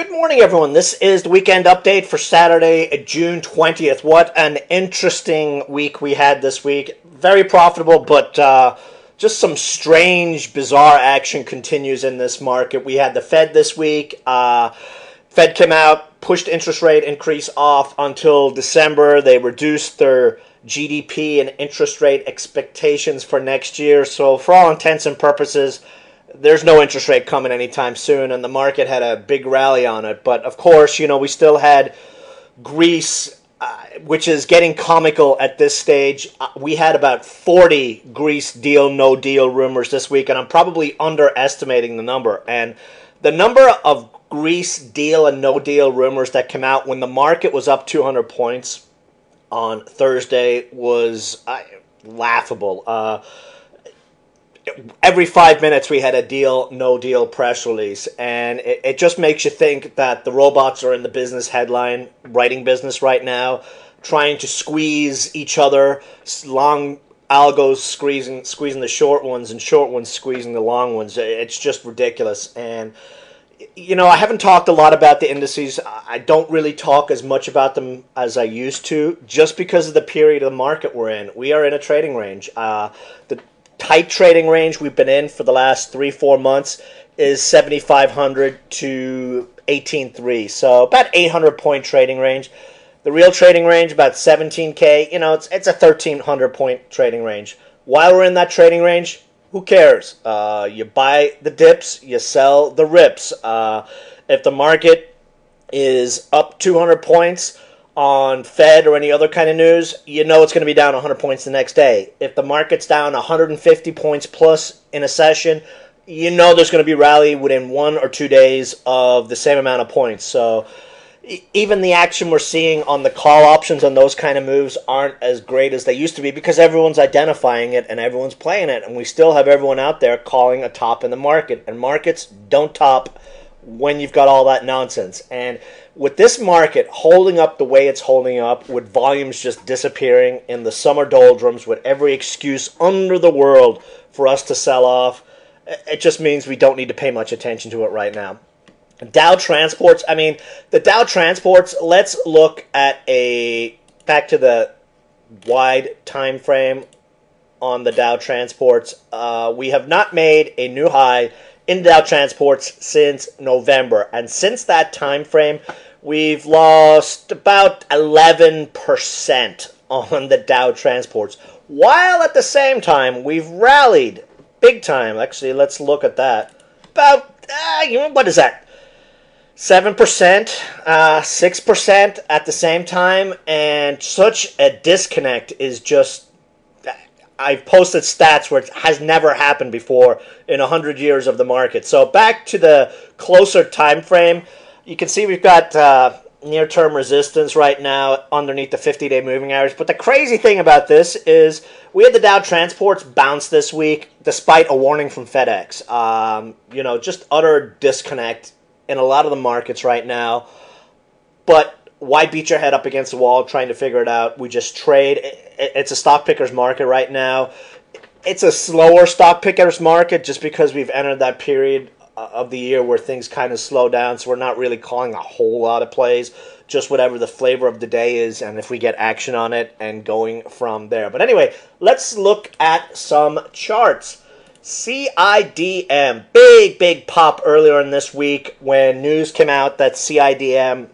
Good morning, everyone. This is the weekend update for Saturday, June 20th. What an interesting week we had this week. Very profitable, but just some strange, bizarre action continues in this market. We had the Fed this week. Fed came out, pushed interest rate increase off until December. They reduced their GDP and interest rate expectations for next year. So for all intents and purposes, there's no interest rate coming anytime soon, and the market had a big rally on it. But, of course, we still had Greece, which is getting comical at this stage. We had about 40 Greece deal, no deal rumors this week, and I'm probably underestimating the number. And the number of Greece deal and no deal rumors that came out when the market was up 200 points on Thursday was laughable. Every 5 minutes we had a deal, no deal press release, and it just makes you think that the robots are in the business headline writing business right now, trying to squeeze each other, long algos squeezing the short ones and short ones squeezing the long ones. It's just ridiculous. And I haven't talked a lot about the indices. I don't really talk as much about them as I used to, just because of the period of the market we're in. We are in a trading range. The tight trading range we've been in for the last 3-4 months is 7,500 to 18,300. So about 800 point trading range. The real trading range, about 17K. It's a 1,300 point trading range. While we're in that trading range, who cares? You buy the dips, you sell the rips. If the market is up 200 points on Fed or any other kind of news, it's going to be down 100 points the next day. If the market's down 150 points plus in a session, there's going to be rally within 1 or 2 days of the same amount of points. So even the action we're seeing on the call options on those kind of moves aren't as great as they used to be, because everyone's identifying it and everyone's playing it, and we still have everyone out there calling a top in the market, and markets don't top when you've got all that nonsense. And with this market holding up the way it's holding up, with volumes just disappearing in the summer doldrums, with every excuse under the world for us to sell off, it just means we don't need to pay much attention to it right now. Dow Transports, the Dow Transports, let's look at back to the wide time frame on the Dow Transports. We have not made a new high in Dow Transports since November, and since that time frame, we've lost about 11% on the Dow Transports, while at the same time we've rallied big time. Actually, let's look at that. About what is that? 7%, 6% at the same time, and such a disconnect is just. I've posted stats where it has never happened before in 100 years of the market. So back to the closer time frame, you can see we've got near-term resistance right now underneath the 50-day moving average. But the crazy thing about this is we had the Dow Transports bounce this week despite a warning from FedEx. Just utter disconnect in a lot of the markets right now. But why beat your head up against the wall trying to figure it out? We just trade. It's a stock picker's market right now. It's a slower stock picker's market just because we've entered that period of the year where things kind of slow down, so we're not really calling a whole lot of plays, just whatever the flavor of the day is, and if we get action on it, and going from there. But anyway, let's look at some charts. CIDM, big pop earlier in this week when news came out that CIDM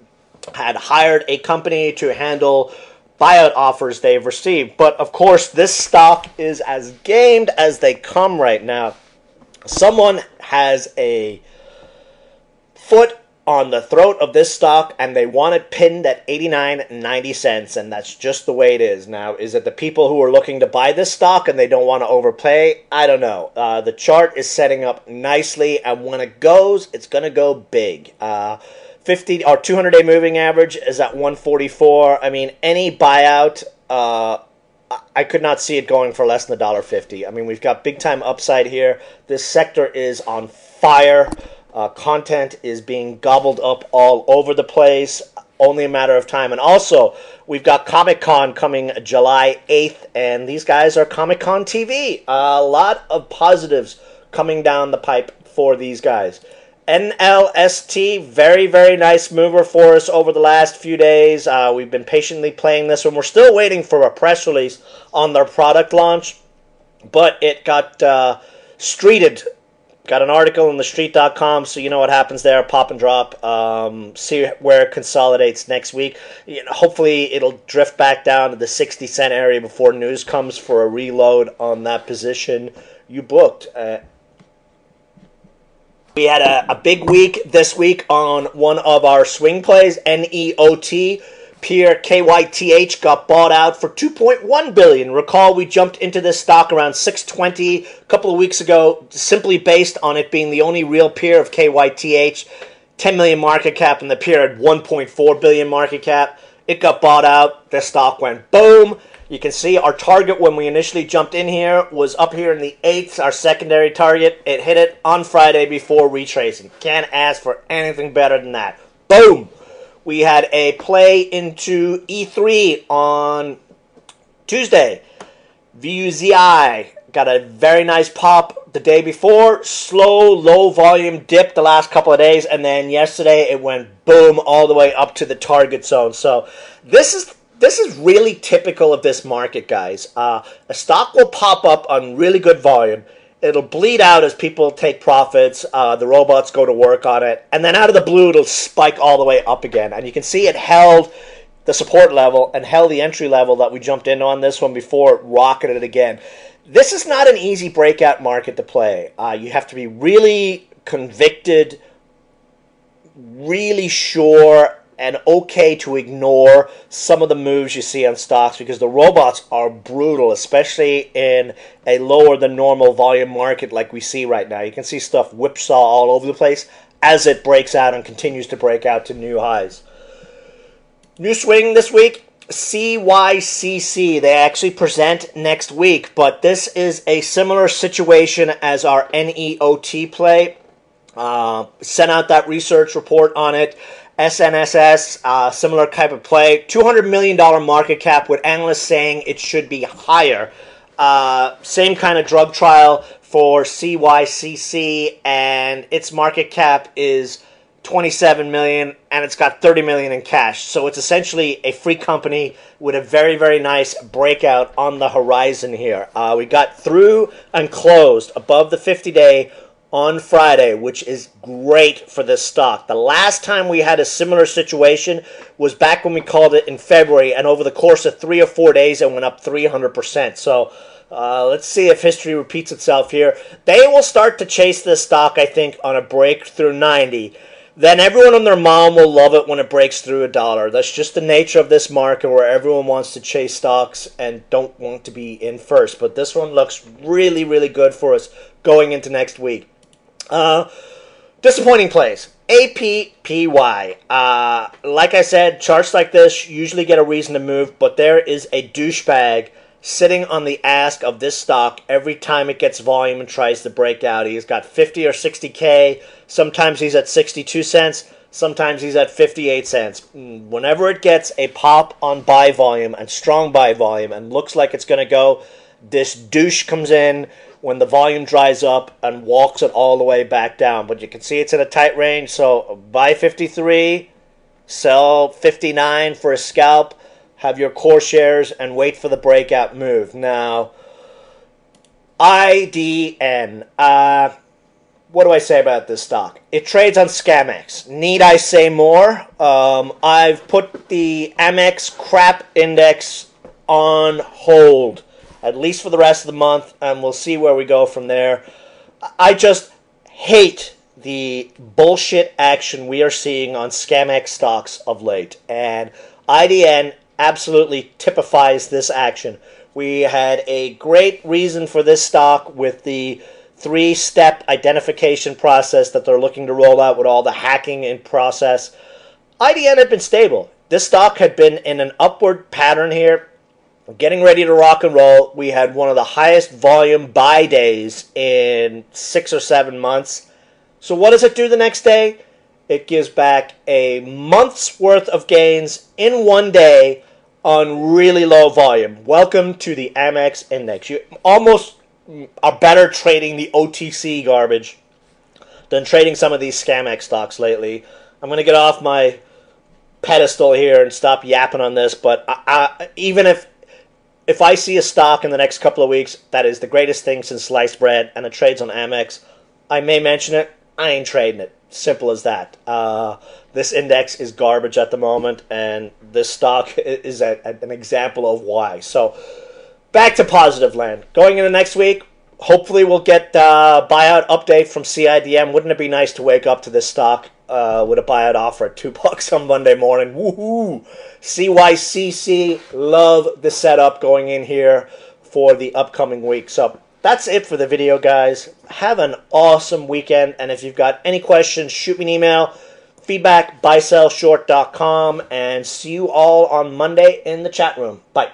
had hired a company to handle buyout offers they've received. But, of course, this stock is as gamed as they come right now. Someone has a foot on the throat of this stock, and they want it pinned at 89.90 cents, and that's just the way it is. Now, is it the people who are looking to buy this stock and they don't want to overpay? I don't know. The chart is setting up nicely, and when it goes, it's going to go big. 50 or 200-day moving average is at 144. Any buyout, I could not see it going for less than $1.50. We've got big-time upside here. This sector is on fire. Content is being gobbled up all over the place. Only a matter of time. And also, we've got Comic-Con coming July 8th, and these guys are Comic-Con TV. A lot of positives coming down the pipe for these guys. NLST, very, very nice mover for us over the last few days. We've been patiently playing this one. We're still waiting for a press release on their product launch, but it got streeted. Got an article in thestreet.com, so you know what happens there. Pop and drop. See where it consolidates next week. Hopefully it'll drift back down to the 60-cent area before news comes for a reload on that position you booked. We had a big week this week on one of our swing plays, NEOT. Peer KYTH got bought out for $2.1 billion. Recall we jumped into this stock around $6.20 a couple of weeks ago, simply based on it being the only real peer of KYTH. 10 million market cap, and the peer had 1.4 billion market cap. It got bought out. The stock went boom. You can see our target when we initially jumped in here was up here in the 8th, our secondary target. It hit it on Friday before retracing. Can't ask for anything better than that. Boom! We had a play into E3 on Tuesday. VUZI got a very nice pop the day before. Slow, low volume dip the last couple of days. And then yesterday it went boom all the way up to the target zone. So this is really typical of this market, guys. A stock will pop up on really good volume. It'll bleed out as people take profits. The robots go to work on it. And then out of the blue, it'll spike all the way up again. And you can see it held the support level and held the entry level that we jumped in on this one before it rocketed again. This is not an easy breakout market to play. You have to be really convicted, really sure, and okay to ignore some of the moves you see on stocks because the robots are brutal, especially in a lower than normal volume market like we see right now. You can see stuff whipsaw all over the place as it breaks out and continues to break out to new highs. New swing this week, CYCC. They actually present next week, but this is a similar situation as our NEOT play. Sent out that research report on it. SNSS, similar type of play. $200 million market cap with analysts saying it should be higher. Same kind of drug trial for CYCC, and its market cap is $27 million, and it's got $30 million in cash. So it's essentially a free company with a very, very nice breakout on the horizon here. We got through and closed above the 50-day on Friday, which is great for this stock. The last time we had a similar situation was back when we called it in February, and over the course of 3 or 4 days, it went up 300%. So let's see if history repeats itself here. They will start to chase this stock, I think, on a break through 90. Then everyone and their mom will love it when it breaks through $1. That's just the nature of this market where everyone wants to chase stocks and don't want to be in first. But this one looks really, really good for us going into next week. Disappointing plays. APPY. Like I said, charts like this usually get a reason to move, but there is a douchebag sitting on the ask of this stock every time it gets volume and tries to break out. He's got 50 or 60K. Sometimes he's at 62 cents. Sometimes he's at 58 cents. Whenever it gets a pop on buy volume and strong buy volume and looks like it's going to go, this douche comes in when the volume dries up and walks it all the way back down. But you can see it's in a tight range, so buy 53, sell 59 for a scalp, have your core shares, and wait for the breakout move. Now, IDN. What do I say about this stock? It trades on Scamex. Need I say more? I've put the Amex crap index on hold, at least for the rest of the month, and we'll see where we go from there. I just hate the bullshit action we are seeing on Scamex stocks of late, and IDN absolutely typifies this action. We had a great reason for this stock with the 3-step identification process that they're looking to roll out with all the hacking in process. IDN had been stable. This stock had been in an upward pattern here, getting ready to rock and roll. We had one of the highest volume buy days in 6 or 7 months. So what does it do the next day? It gives back a month's worth of gains in one day on really low volume. Welcome to the Amex Index. You almost are better trading the OTC garbage than trading some of these Scamex stocks lately. I'm going to get off my pedestal here and stop yapping on this, but even if I see a stock in the next couple of weeks that is the greatest thing since sliced bread and it trades on Amex, I may mention it. I ain't trading it. Simple as that. This index is garbage at the moment, and this stock is an example of why. So, back to positive land. Going into next week, hopefully we'll get buyout update from CIDM. Wouldn't it be nice to wake up to this stock with a buyout offer at $2 on Monday morning? Woohoo! CYCC, love the setup going in here for the upcoming week. So that's it for the video, guys. Have an awesome weekend, and if you've got any questions, shoot me an email. Feedback, BuySellShort.com, and see you all on Monday in the chat room. Bye.